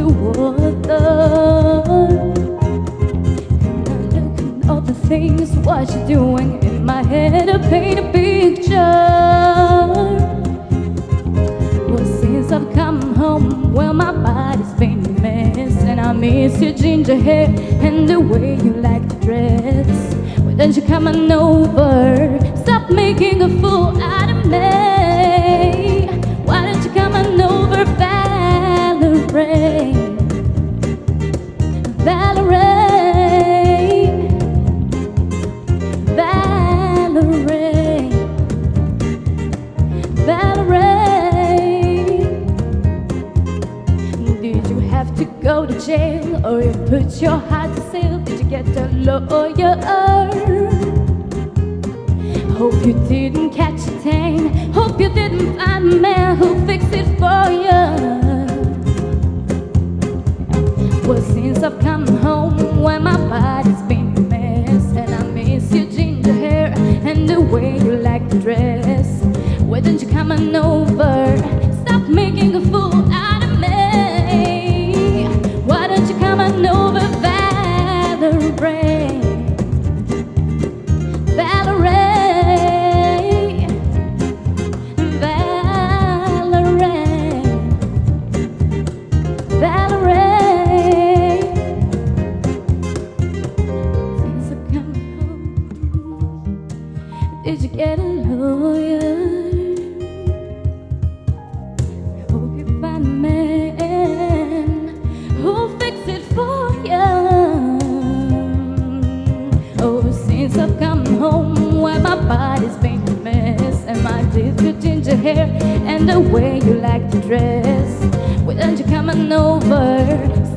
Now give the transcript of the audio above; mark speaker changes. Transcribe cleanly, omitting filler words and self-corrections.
Speaker 1: the water. And I look at all the things, what you're doing in my head, I paint a picture. Well, since I've come home, well, my body's been a mess, and I miss your ginger hair and the way you like to dress. Why don't you come on over? Stop making a fool out of me. Why don't you come on over, Valerie? Valerie, Valerie, Valerie. Did you have to go to jail, or you put your heart to sale? Did you get a lawyer? Hope you didn't catch a tan. Hope you didn't find a man who'll fix it for you. Well, since I've come home, when my body's been a mess, and I miss your ginger hair and the way you like to dress. Why don't you come on over? Stop making a fool out of me. Why don't you come on over, Valerie? Valerie, Valerie, Valerie. Since I've come home, did you get a lawyer? I hope you find a man who'll fix it for you. Oh, since I've come home, why my body's been a mess, and my different ginger hair and the way you like to dress. Why don't you come on over?